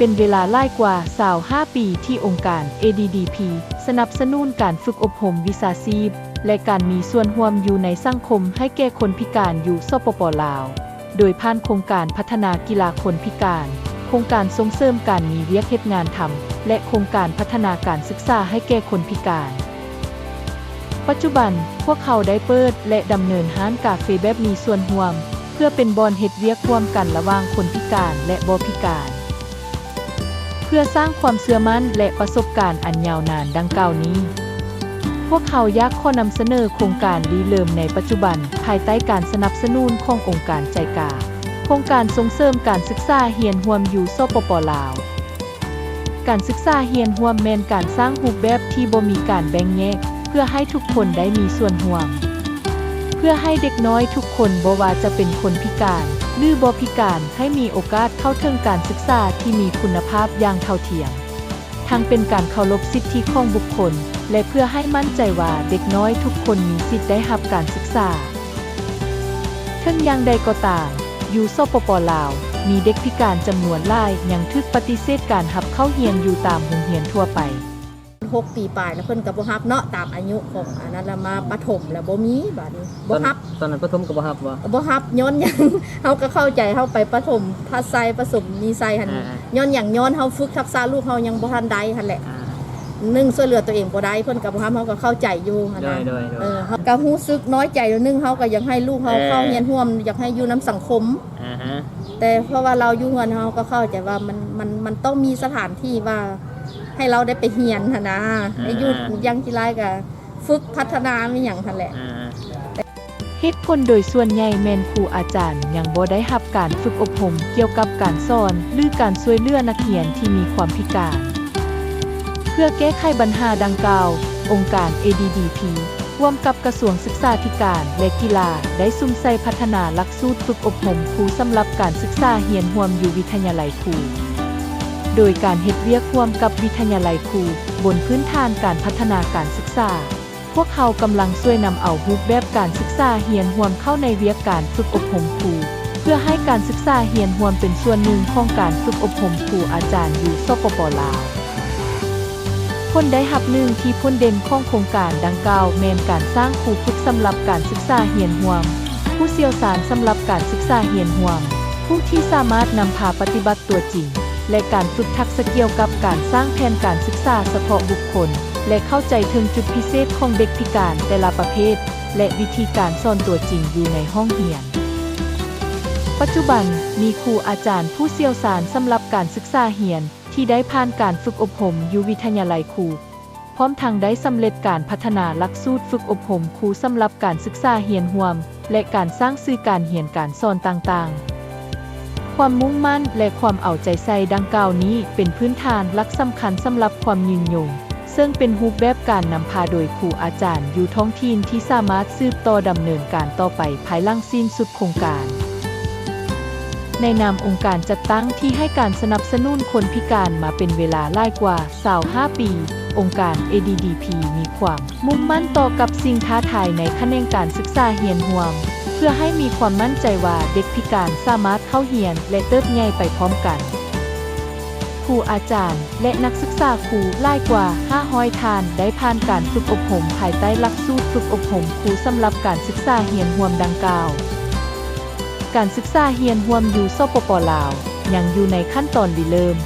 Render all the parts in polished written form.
เป็นเวลาหลายกว่า25ปีที่องค์การ ADDP สนับสนุนการฝึกอบรมวิชาชีพและการมีส่วนร่วมอยู่ในสังคมให้แก่คนพิการอยู่สปป.ลาวโดยผ่านโครงการพัฒนากีฬาคนพิการโครงการส่งเสริมการมีเวียกเฮ็ดงานทำและโครงการพัฒนาการศึกษาให้แก่คนพิการปัจจุบันพวกเขาได้เปิดและดำเนินร้านกาเฟแบบมีส่วนร่วมเพื่อเป็นบอนเฮ็ดเวียกร่วมกันระหว่างคนพิการและบ่พิการเพื่อสร้างความเชื่อมั่นและประสบการณ์อันยาวนานดังกล่าวนี้พวกเขาอยากขอนำเสนอโครงการดีเริ่มในปัจจุบันภายใต้การสนับสนุนขององค์การใจกลางโครงการส่งเสริมการศึกษาเรียนร่วมอยู่สปป.ลาวการศึกษาเรียนร่วมแม่นการสร้างรูปแบบที่บ่มีการแบ่งแยกเพื่อให้ทุกคนได้มีส่วนร่วมเพื่อให้เด็กน้อยทุกคนบ่ว่าจะเป็นคนพิการหรือบ่พิการให้มีโอกาสเข้าถึงการศึกษาที่มีคุณภาพอย่างเท่าเทียมทั้งเป็นการเคารพสิทธิของบุคคลและเพื่อให้มั่นใจว่าเด็กน้อยทุกคนมีสิทธิ์ได้รับการศึกษาถึงอย่างใดก็ตามอยู่สปป.ลาวมีเด็กพิการจำนวนหลายยังถูกปฏิเสธการรับเข้าเรียนอยู่ตามโรงเรียนทั่วไป6 ปีปลายแล้วเพิ่นก็บ่รับเนาะตามอายุของอันนั้นแล้วมาประถมแล้วบ่มีบัดนี้บ่รับตอนนั้นประถมก็บ่รับบ่รับย้อนหยังเฮาก็เข้าใจเฮาไปประถมภาษาผสมนิสัยหั่นย้อนหยังย้อนเฮาฝึกทักษะลูกเฮายังบ่ทันได้หั่นแหละช่วยเหลือตัวเองบ่ได้เพิ่นก็บ่รับเฮาก็เข้าใจอยู่หั่นนะเฮาก็รู้สึกน้อยใจนึงเฮาก็อยากให้ลูกเฮาเข้าเรียนร่วมอยากให้อยู่นำสังคมแต่เพราะว่าเราอยู่เฮือนเฮาก็เข้าใจว่ามันต้องมีสถานที่ว่าให้เราได้ไปเรียนหั่นนะให้อยู่ยังกีฬาก็ฝึกพัฒนาอีหยังหั่นแหละเหตุผลโดยส่วนใหญ่แม่นครูอาจารย์ยังบ่ได้รับการฝึกอบรมเกี่ยวกับการสอนหรือการช่วยเหลือนักเรียนที่มีความพิการเพื่อแก้ไขปัญหาดังกล่าวองค์การ ADDP ร่วมกับกระทรวงศึกษาธิการและกีฬาได้ซุ่มใส่พัฒนาหลักสูตรฝึกอบรมครูสำหรับการศึกษาเรียนร่วมอยู่วิทยาลัยครูโดยการเฮ็ดเวียกร่วมกับวิทยาลัยครูบนพื้นฐานการพัฒนาการศึกษาพวกเขากำลังช่วยนำเอารูปแบบการศึกษาเรียนร่วมเข้าในเวียกการฝึกอบรมครูเพื่อให้การศึกษาเรียนร่วมเป็นส่วนหนึ่งของการฝึกอบรมครูอาจารย์อยู่สปป.ลาวผลได้รับหนึ่งที่พ้นเด่นของโครงการดังกล่าวแม่นการสร้างครูฝึกสำหรับการศึกษาเรียนร่วมผู้เชี่ยวชาญสำหรับการศึกษาเรียนร่วมผู้ที่สามารถนำพาปฏิบัติตัวจริงและการฝึกทักษะเกี่ยวกับการสร้างแผนการศึกษาเฉพาะบุคคลและเข้าใจถึงจุดพิเศษของเด็กพิการแต่ละประเภทและวิธีการสอนตัวจริงอยู่ในห้องเรียนปัจจุบันมีครูอาจารย์ผู้เชี่ยวชาญสำหรับการศึกษาเรียนที่ได้ผ่านการฝึกอบรมอยู่วิทยาลัยครูพร้อมทั้งได้สำเร็จการพัฒนาหลักสูตรฝึกอบรมครูสำหรับการศึกษาเรียนร่วมและการสร้างสื่อการเรียนการสอนต่างๆความมุ่งมั่นและความเอาใจใส่ดังกล่าวนี้เป็นพื้นฐานหลักสำคัญสำหรับความยืนยงซึ่งเป็นรูปแบบการนำพาโดยครูอาจารย์อยู่ท้องถิ่นที่สามารถสืบต่อดำเนินการต่อไปภายหลังสิ้นสุดโครงการในนามองค์การจัดตั้งที่ให้การสนับสนุนคนพิการมาเป็นเวลาหลายกว่า25ปีองค์การ ADDP มีความมุ่งมั่นต่อกับสิ่งท้าทายในแขนงการศึกษาเรียนร่วมเพื่อให้มีความมั่นใจว่าเด็กพิการสามารถเข้าเรียนและเติบโตไปพร้อมกันครูอาจารย์และนักศึกษาครูหลายกว่า500ท่านได้ผ่านการฝึกอบรมภายใต้หลักสูตรฝึกอบรมครูสำหรับการศึกษาเรียนร่วมดังกล่าวการศึกษาเรียนร่วมอยู่สปป.ลาวยังอยู่ในขั้นตอนริเริ่ม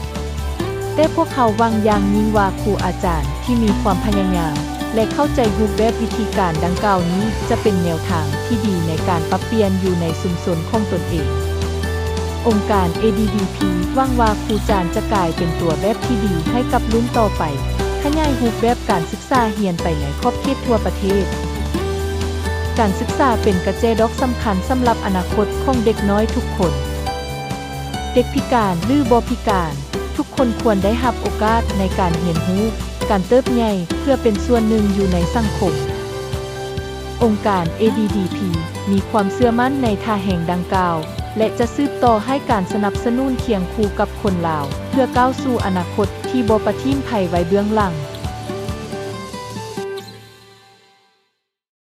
แต่พวกเขาหวังอย่างยิ่งว่าครูอาจารย์ที่มีความพยายามและเข้าใจรูปแบบวิธีการดังกล่าวนี้จะเป็นแนวทางที่ดีในการปรับเปลี่ยนอยู่ในชุมชนของตนเององค์การ ADDP หวังว่าครูอาจารย์จะกลายเป็นตัวแบบที่ดีให้กับรุ่นต่อไปขยายรูปแบบการศึกษาเรียนไปในขอบเขตทั่วประเทศการศึกษาเป็นกระแจดอกสำคัญสำหรับอนาคตของเด็กน้อยทุกคนเด็กพิการหรือบ่พิการทุกคนควรได้รับโอกาสในการเรียนรู้การเติบโตเพื่อเป็นส่วนหนึ่งอยู่ในสังคมองค์การ ADDP มีความเชื่อมั่นในท่าแห่งดังกล่าวและจะสืบต่อให้การสนับสนุนเคียงคู่กับคนลาวเพื่อก้าวสู่อนาคตที่บ่ประทิมภัยไว้เบื้องหลัง